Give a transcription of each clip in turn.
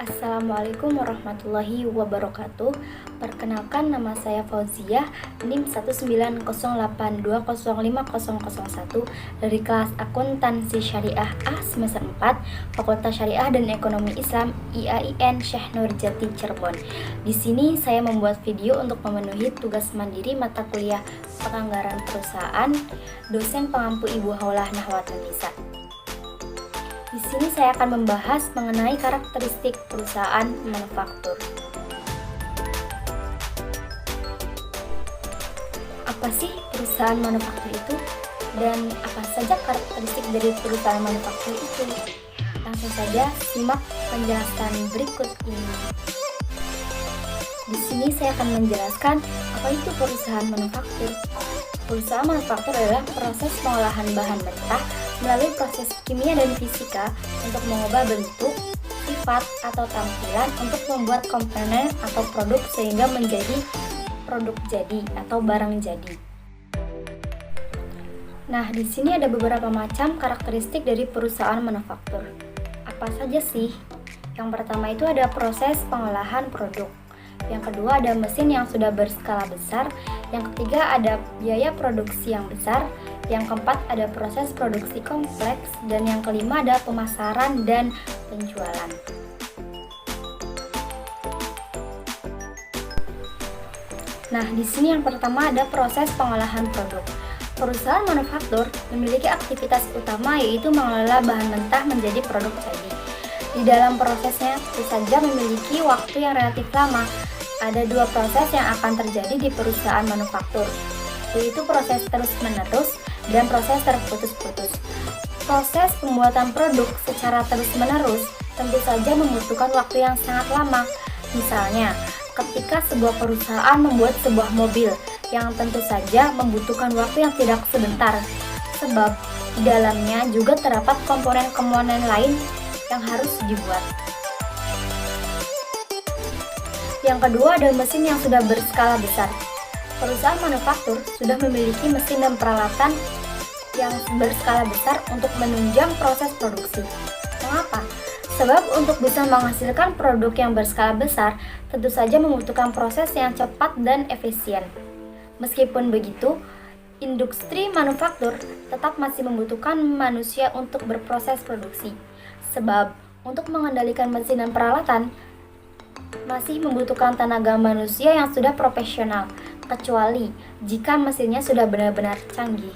Assalamualaikum warahmatullahi wabarakatuh. Perkenalkan, nama saya Fauziah, NIM 19082050001 dari kelas Akuntansi Syariah A semester 4, Fakultas Syariah dan Ekonomi Islam IAIN Syekh Nurjati Cirebon. Di sini saya membuat video untuk memenuhi tugas mandiri mata kuliah Penganggaran Perusahaan, dosen pengampu Ibu Haulah Nahwatun Nisa. Di sini saya akan membahas mengenai karakteristik perusahaan manufaktur. Apa sih perusahaan manufaktur itu? Dan apa saja karakteristik dari perusahaan manufaktur itu? Langsung saja simak penjelasan berikut ini. Di sini saya akan menjelaskan apa itu perusahaan manufaktur. Perusahaan manufaktur adalah proses pengolahan bahan mentah melalui proses kimia dan fisika untuk mengubah bentuk, sifat, atau tampilan untuk membuat komponen atau produk sehingga menjadi produk jadi atau barang jadi. Nah, di sini ada beberapa macam karakteristik dari perusahaan manufaktur. Apa saja sih? Yang pertama itu ada proses pengolahan produk. Yang kedua ada mesin yang sudah berskala besar. Yang ketiga ada biaya produksi yang besar. Yang keempat ada proses produksi kompleks. Dan yang kelima ada pemasaran dan penjualan. Nah, di sini yang pertama ada proses pengolahan produk. Perusahaan manufaktur memiliki aktivitas utama yaitu mengelola bahan mentah menjadi produk jadi. Di dalam prosesnya tentu saja memiliki waktu yang relatif lama. Ada dua proses yang akan terjadi di perusahaan manufaktur, yaitu proses terus-menerus dan proses terputus-putus. Proses pembuatan produk secara terus-menerus tentu saja membutuhkan waktu yang sangat lama. Misalnya, ketika sebuah perusahaan membuat sebuah mobil yang tentu saja membutuhkan waktu yang tidak sebentar, sebab di dalamnya juga terdapat komponen-komponen lain yang harus dibuat. Yang kedua ada mesin yang sudah berskala besar. Perusahaan manufaktur sudah memiliki mesin dan peralatan yang berskala besar untuk menunjang proses produksi. Mengapa? Sebab untuk bisa menghasilkan produk yang berskala besar, tentu saja membutuhkan proses yang cepat dan efisien. Meskipun begitu, industri manufaktur tetap masih membutuhkan manusia untuk berproses produksi. Sebab untuk mengendalikan mesin dan peralatan masih membutuhkan tenaga manusia yang sudah profesional, kecuali jika mesinnya sudah benar-benar canggih.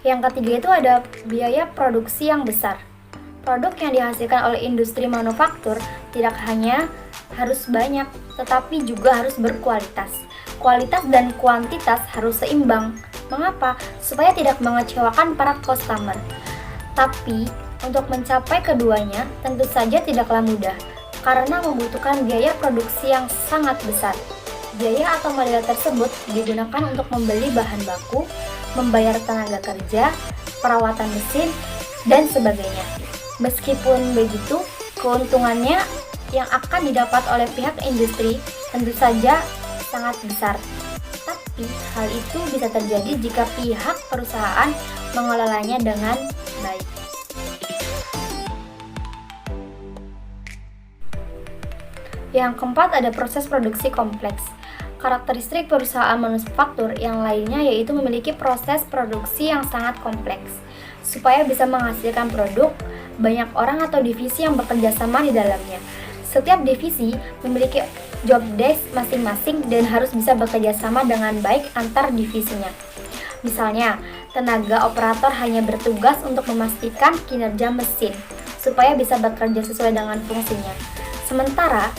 Yang ketiga itu ada biaya produksi yang besar. Produk yang dihasilkan oleh industri manufaktur tidak hanya harus banyak, tetapi juga harus berkualitas. Kualitas dan kuantitas harus seimbang. Mengapa? Supaya tidak mengecewakan para customer. Tapi untuk mencapai keduanya tentu saja tidaklah mudah, karena membutuhkan biaya produksi yang sangat besar. Biaya atau modal tersebut digunakan untuk membeli bahan baku, membayar tenaga kerja, perawatan mesin, dan sebagainya. Meskipun begitu, keuntungannya yang akan didapat oleh pihak industri tentu saja sangat besar. Tapi hal itu bisa terjadi jika pihak perusahaan mengelolanya dengan baik. Yang keempat ada proses produksi kompleks. Karakteristik perusahaan manufaktur yang lainnya yaitu memiliki proses produksi yang sangat kompleks. Supaya bisa menghasilkan produk, banyak orang atau divisi yang bekerja sama di dalamnya. Setiap divisi memiliki job desk masing-masing dan harus bisa bekerja sama dengan baik antar divisinya. Misalnya, tenaga operator hanya bertugas untuk memastikan kinerja mesin supaya bisa bekerja sesuai dengan fungsinya. Sementara,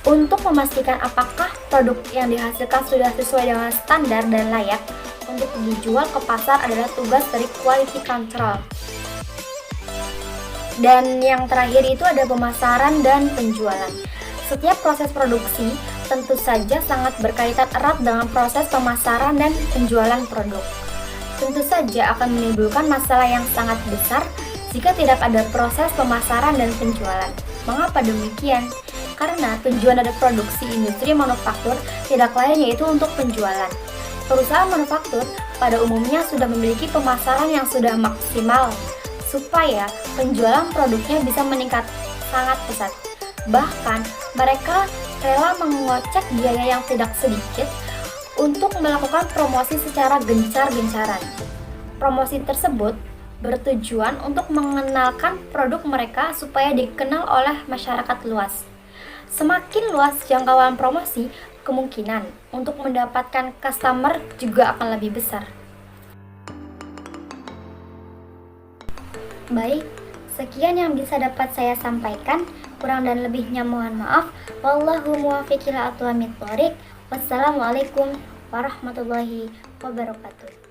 untuk memastikan apakah produk yang dihasilkan sudah sesuai dengan standar dan layak untuk dijual ke pasar adalah tugas dari quality control. Dan yang terakhir itu ada pemasaran dan penjualan. Setiap proses produksi tentu saja sangat berkaitan erat dengan proses pemasaran dan penjualan produk. Tentu saja akan menimbulkan masalah yang sangat besar jika tidak ada proses pemasaran dan penjualan. Mengapa demikian? Karena tujuan dari produksi industri manufaktur tidak lain yaitu untuk penjualan. Perusahaan manufaktur pada umumnya sudah memiliki pemasaran yang sudah maksimal, supaya penjualan produknya bisa meningkat sangat pesat. Bahkan mereka rela mengocek biaya yang tidak sedikit untuk melakukan promosi secara gencar-gencaran. Promosi tersebut bertujuan untuk mengenalkan produk mereka supaya dikenal oleh masyarakat luas. Semakin luas jangkauan promosi, kemungkinan untuk mendapatkan customer juga akan lebih besar. Baik, sekian yang bisa dapat saya sampaikan. Kurang dan lebihnya mohon maaf. Wallahu muwaffiq ila aqwamit thoriq. Wassalamualaikum warahmatullahi wabarakatuh.